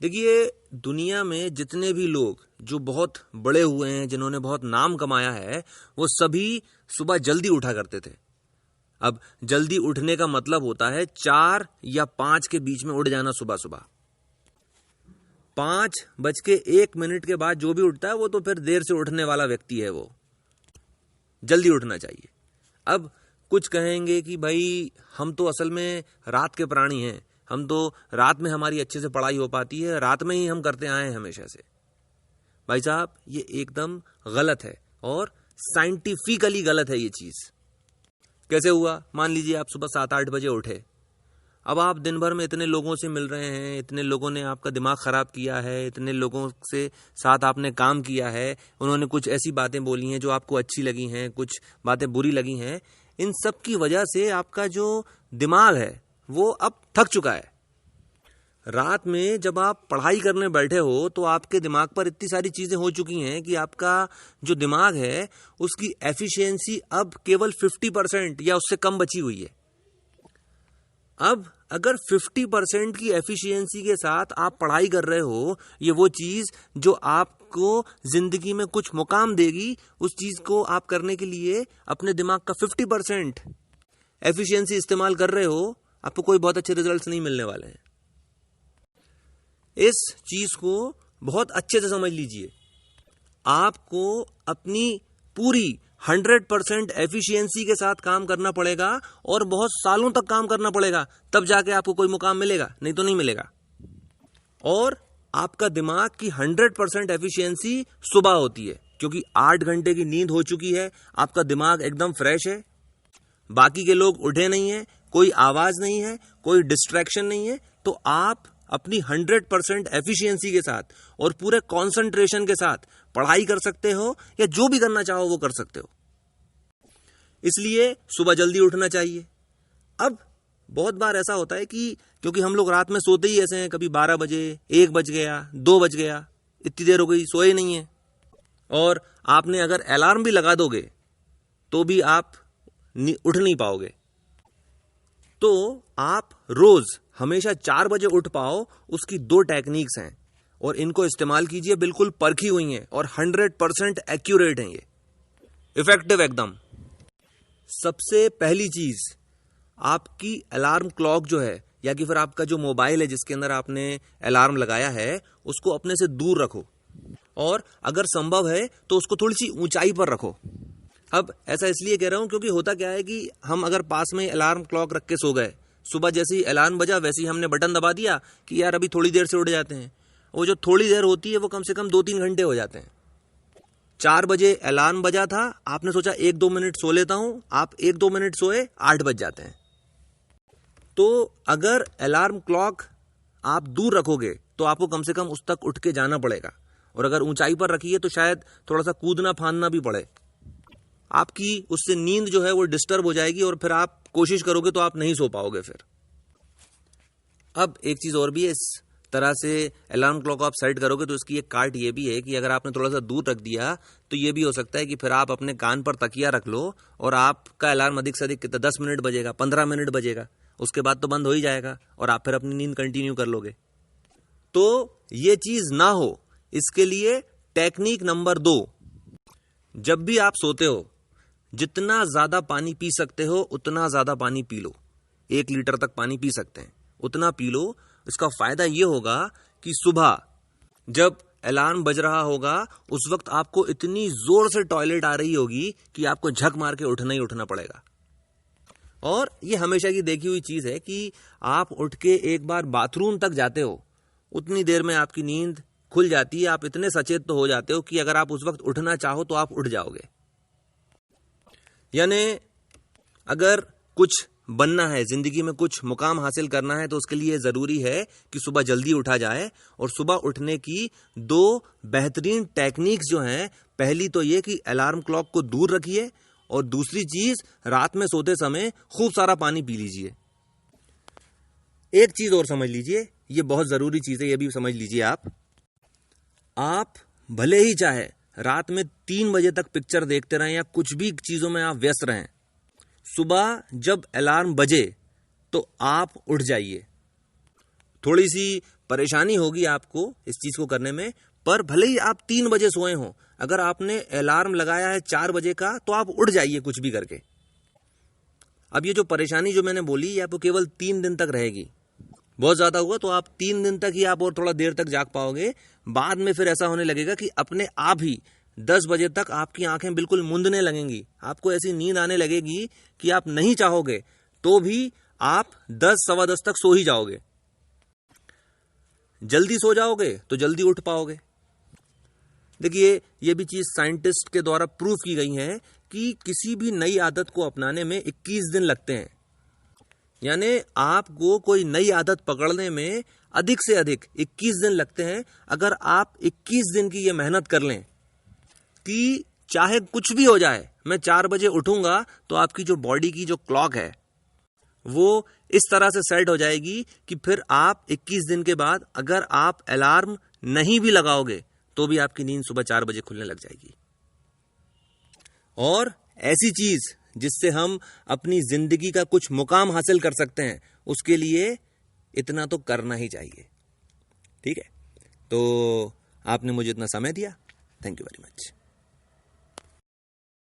देखिए, दुनिया में जितने भी लोग जो बहुत बड़े हुए हैं, जिन्होंने बहुत नाम कमाया है, वो सभी सुबह जल्दी उठा करते थे। अब जल्दी उठने का मतलब होता है 4 या 5 के बीच में उठ जाना सुबह सुबह। 5:01 के बाद जो भी उठता है वो तो फिर देर से उठने वाला व्यक्ति है। वो जल्दी उठना चाहिए। अब कुछ कहेंगे कि भाई हम तो असल में रात के प्राणी हैं, हम तो रात में हमारी अच्छे से पढ़ाई हो पाती है, रात में ही हम करते आए हैं हमेशा से। भाई साहब, ये एकदम गलत है और साइंटिफिकली गलत है ये चीज। कैसे हुआ? मान लीजिए आप सुबह 7-8 बजे उठे। अब आप दिन भर में इतने लोगों से मिल रहे हैं, इतने लोगों ने आपका दिमाग खराब किया है, इतने लोगों से साथ आपने काम किया है, उन्होंने कुछ ऐसी बातें बोली हैं जो आपको अच्छी लगी हैं, कुछ बातें बुरी लगी हैं। इन सब की वजह से आपका जो दिमाग है वो अब थक चुका है। रात में जब आप पढ़ाई करने बैठे हो तो आपके दिमाग पर इतनी सारी चीजें हो चुकी हैं कि आपका जो दिमाग है उसकी एफिशिएंसी अब केवल 50% या उससे कम बची हुई है। अब अगर 50% की एफिशिएंसी के साथ आप पढ़ाई कर रहे हो, ये वो चीज जो आपको जिंदगी में कुछ मुकाम देगी, उस चीज को आप करने के लिए अपने दिमाग का 50% एफिशिएंसी इस्तेमाल कर रहे हो, आपको कोई बहुत अच्छे रिजल्ट्स नहीं मिलने वाले हैं। इस चीज को बहुत अच्छे से समझ लीजिए। आपको अपनी पूरी 100% एफिशिएंसी के साथ काम करना पड़ेगा और बहुत सालों तक काम करना पड़ेगा, तब जाके आपको कोई मुकाम मिलेगा, नहीं तो नहीं मिलेगा। और आपका दिमाग की 100% एफिशिएंसी सुबह होती है, क्योंकि 8 घंटे की नींद हो चुकी है, आपका दिमाग एकदम फ्रेश है, बाकी के लोग उठे नहीं है, कोई आवाज नहीं है, कोई डिस्ट्रैक्शन नहीं है, तो आप अपनी 100% एफिशिएंसी के साथ और पूरे कंसंट्रेशन के साथ पढ़ाई कर सकते हो या जो भी करना चाहो वो कर सकते हो। इसलिए सुबह जल्दी उठना चाहिए। अब बहुत बार ऐसा होता है कि क्योंकि हम लोग रात में सोते ही ऐसे हैं, कभी 12 बजे, 1 बज गया, 2 बज गया, इतनी देर हो गई, सोए नहीं है, और आपने अगर अलार्म भी लगा दोगे तो भी आप उठ नहीं पाओगे। तो आप रोज हमेशा 4 बजे उठ पाओ, उसकी 2 टेक्निक्स हैं और इनको इस्तेमाल कीजिए। बिल्कुल परखी हुई हैं और 100% एक्यूरेट हैं, ये इफेक्टिव एकदम। सबसे पहली चीज, आपकी अलार्म क्लॉक जो है या कि फिर आपका जो मोबाइल है जिसके अंदर आपने अलार्म लगाया है, उसको अपने से दूर रखो और अगर संभव है तो उसको थोड़ी सी ऊंचाई पर रखो। अब ऐसा इसलिए कह रहा हूं क्योंकि होता क्या है कि हम अगर पास में अलार्म क्लॉक रख के सो गए, सुबह जैसे ही अलार्म बजा वैसे ही हमने बटन दबा दिया कि यार अभी थोड़ी देर से उठ जाते हैं, वो जो थोड़ी देर होती है वो कम से कम 2-3 घंटे हो जाते हैं। 4 बजे अलार्म बजा था, आपने सोचा 1-2 मिनट सो लेता हूं, आप 1-2 मिनट सोए, 8 बज जाते हैं। तो अगर अलार्म क्लॉक आप दूर रखोगे तो आपको कम से कम उस तक उठ के जाना पड़ेगा, और अगर ऊंचाई पर रखिए तो शायद थोड़ा सा कूदना फांदना भी पड़े। आपकी उससे नींद जो है वो डिस्टर्ब हो जाएगी और फिर आप कोशिश करोगे तो आप नहीं सो पाओगे फिर। अब एक चीज और भी है, इस तरह से अलार्म क्लॉक आप सेट करोगे तो इसकी एक काट ये भी है कि अगर आपने थोड़ा सा दूर रख दिया तो ये भी हो सकता है कि फिर आप अपने कान पर तकिया रख लो और आपका अलार्म अधिक से अधिक 10 मिनट बजेगा, 15 मिनट बजेगा, उसके बाद तो बंद हो ही जाएगा और आप फिर अपनी नींद कंटिन्यू कर लोगे। तो ये चीज ना हो, इसके लिए टेक्निक नंबर 2, जब भी आप सोते हो जितना ज्यादा पानी पी सकते हो उतना ज्यादा पानी पी लो। 1 लीटर तक पानी पी सकते हैं, उतना पी लो। इसका फायदा ये होगा कि सुबह जब अलार्म बज रहा होगा उस वक्त आपको इतनी जोर से टॉयलेट आ रही होगी कि आपको झक मार के उठना ही उठना पड़ेगा। और ये हमेशा की देखी हुई चीज है कि आप उठ के एक बार बाथरूम तक जाते हो, उतनी देर में आपकी नींद खुल जाती है। आप इतने सचेत तो हो जाते हो कि अगर आप उस वक्त उठना चाहो तो आप उठ जाओगे। यानी अगर कुछ बनना है, जिंदगी में कुछ मुकाम हासिल करना है, तो उसके लिए जरूरी है कि सुबह जल्दी उठा जाए। और सुबह उठने की 2 बेहतरीन टेक्निक्स जो हैं, पहली तो ये कि अलार्म क्लॉक को दूर रखिए, और दूसरी चीज रात में सोते समय खूब सारा पानी पी लीजिए। एक चीज और समझ लीजिए, ये बहुत जरूरी चीज है, ये भी समझ लीजिए। आप भले ही चाहे रात में 3 बजे तक पिक्चर देखते रहें या कुछ भी चीजों में आप व्यस्त रहें, सुबह जब अलार्म बजे तो आप उठ जाइए। थोड़ी सी परेशानी होगी आपको इस चीज को करने में, पर भले ही आप 3 बजे सोए हो, अगर आपने अलार्म लगाया है 4 बजे का तो आप उठ जाइए कुछ भी करके। अब ये जो परेशानी जो मैंने बोली ये आपको केवल 3 दिन तक रहेगी। बहुत ज्यादा हुआ तो आप 3 दिन तक ही आप और थोड़ा देर तक जाग पाओगे। बाद में फिर ऐसा होने लगेगा कि अपने आप ही 10 बजे तक आपकी आंखें बिल्कुल मूंदने लगेंगी। आपको ऐसी नींद आने लगेगी कि आप नहीं चाहोगे तो भी आप 10 सवा 10 तक सो ही जाओगे। जल्दी सो जाओगे तो जल्दी उठ पाओगे। देखिए ये भी चीज साइंटिस्ट के द्वारा प्रूफ की गई है कि किसी भी नई आदत को अपनाने में 21 दिन लगते हैं। यानी आपको कोई नई आदत पकड़ने में अधिक से अधिक 21 दिन लगते हैं। अगर आप 21 दिन की ये मेहनत कर लें कि चाहे कुछ भी हो जाए, मैं 4 बजे उठूंगा, तो आपकी जो बॉडी की जो क्लॉक है वो इस तरह से सेट हो जाएगी कि फिर आप 21 दिन के बाद अगर आप अलार्म नहीं भी लगाओगे तो भी आपकी नींद सुबह 4 बजे खुलने लग जाएगी। और ऐसी चीज जिससे हम अपनी जिंदगी का कुछ मुकाम हासिल कर सकते हैं, उसके लिए इतना तो करना ही चाहिए। ठीक है, तो आपने मुझे इतना समय दिया, थैंक यू वेरी मच।